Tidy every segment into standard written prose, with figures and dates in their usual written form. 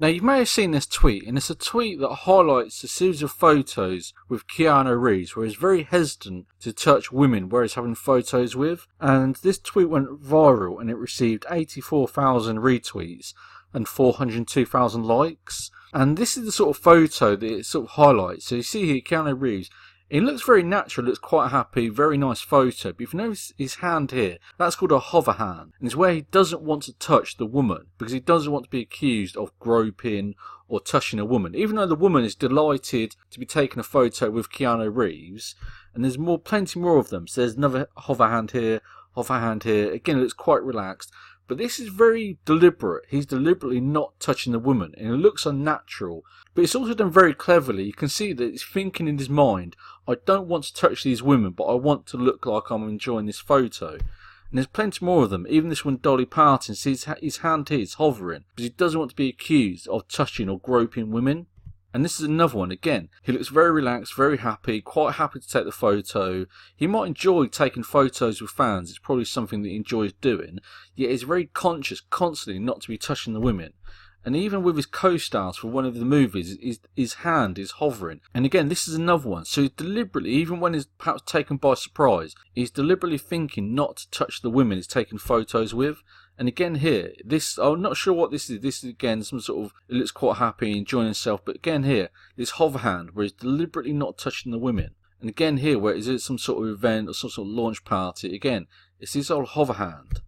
Now, you may have seen this tweet, and it's a tweet that highlights a series of photos with Keanu Reeves, where he's very hesitant to touch women where he's having photos with. And this tweet went viral, and it received 84,000 retweets and 402,000 likes. And this is the sort of photo that it sort of highlights. So you see here Keanu Reeves. It looks very natural, looks quite happy, very nice photo. But if you notice his hand here, that's called a hover hand. And it's where he doesn't want to touch the woman because he doesn't want to be accused of groping or touching a woman. Even though the woman is delighted to be taking a photo with Keanu Reeves. And there's plenty more of them. So there's another hover hand here, hover hand here. Again, it looks quite relaxed. But this is very deliberate. He's deliberately not touching the woman, and it looks unnatural. But it's also done very cleverly. You can see that he's thinking in his mind, I don't want to touch these women, but I want to look like I'm enjoying this photo. And there's plenty more of them. Even this one, Dolly Parton, sees his hand here is hovering, because he doesn't want to be accused of touching or groping women. And this is another one, again, he looks very relaxed, very happy, quite happy to take the photo. He might enjoy taking photos with fans, it's probably something that he enjoys doing, yet he's very conscious constantly not to be touching the women. And even with his co-stars for one of the movies, his hand is hovering. And again, this is another one. So he's deliberately, even when he's perhaps taken by surprise, he's deliberately thinking not to touch the women he's taking photos with. And again here, this, I'm not sure what this is. This is again some sort of, it looks quite happy, enjoying himself. But again here, this hover hand where he's deliberately not touching the women. And again here, where is it some sort of event or some sort of launch party? Again, it's this old hover hand.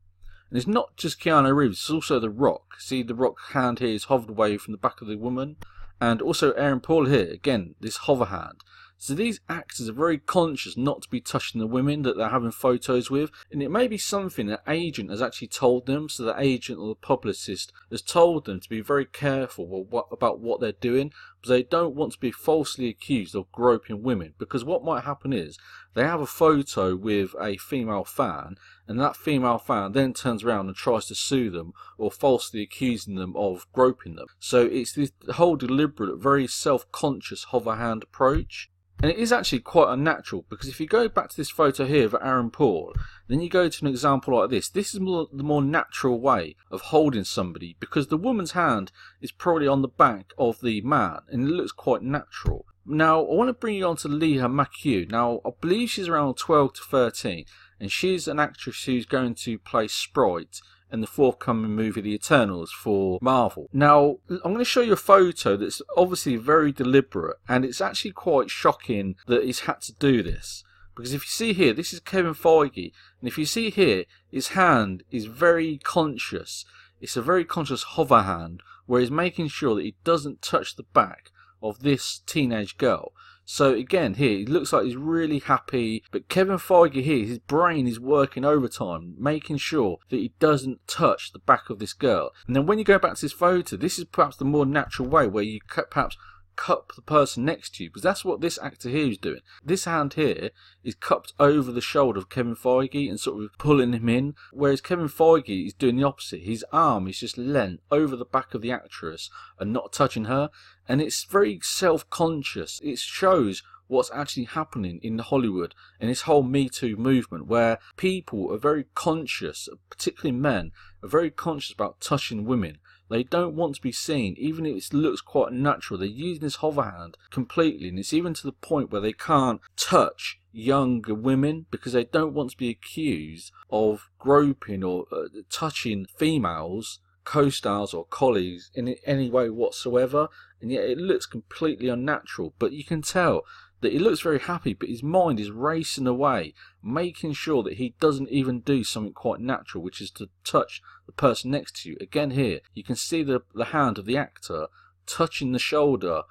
And it's not just Keanu Reeves, it's also The Rock. See, The Rock hand here is hovered away from the back of the woman. And also Aaron Paul here, again, this hover hand. So these actors are very conscious not to be touching the women that they're having photos with. And it may be something that agent has actually told them. So the agent or the publicist has told them to be very careful about what they're doing. Because they don't want to be falsely accused of groping women. Because what might happen is they have a photo with a female fan. And that female fan then turns around and tries to sue them or falsely accusing them of groping them. So it's this whole deliberate, very self-conscious hover hand approach. And it is actually quite unnatural, because if you go back to this photo here of Aaron Paul, then you go to an example like this. This is the more natural way of holding somebody, because the woman's hand is probably on the back of the man, and it looks quite natural. Now, I want to bring you on to Leah McHugh. Now, I believe she's around 12 to 13, and she's an actress who's going to play Sprite in the forthcoming movie The Eternals for Marvel. Now, I'm going to show you a photo that's obviously very deliberate, and it's actually quite shocking that he's had to do this. Because if you see here, this is Kevin Feige, and if you see here, his hand is very conscious. It's a very conscious hover hand, where he's making sure that he doesn't touch the back of this teenage girl. So again here, it looks like he's really happy, but Kevin Feige here, his brain is working overtime, making sure that he doesn't touch the back of this girl. And then when you go back to this photo, this is perhaps the more natural way, where you perhaps cup the person next to you, because that's what this actor here is doing. This hand here is cupped over the shoulder of Kevin Feige and sort of pulling him in, whereas Kevin Feige is doing the opposite. His arm is just leant over the back of the actress and not touching her, and it's very self-conscious. It shows what's actually happening in Hollywood and this whole Me Too movement, where people are very conscious, particularly men, are very conscious about touching women. They don't want to be seen, even if it looks quite natural. They're using this hover hand completely, and it's even to the point where they can't touch younger women because they don't want to be accused of groping or touching females, co-stars or colleagues in any way whatsoever. And yet it looks completely unnatural, but you can tell that he looks very happy, but his mind is racing away, making sure that he doesn't even do something quite natural, which is to touch the person next to you. Again here, you can see the hand of the actor touching the shoulder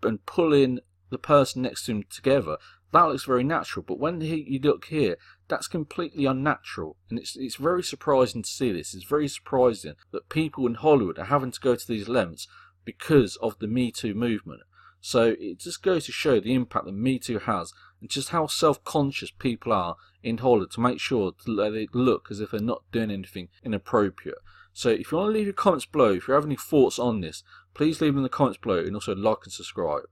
and pulling the person next to him together. That looks very natural, but when you look here, that's completely unnatural. And it's very surprising to see this. It's very surprising that people in Hollywood are having to go to these lengths because of the Me Too movement. So it just goes to show the impact that Me Too has, and just how self-conscious people are in Hollywood to make sure that they look as if they're not doing anything inappropriate. So if you want to leave your comments below, if you have any thoughts on this, please leave them in the comments below, and also like and subscribe.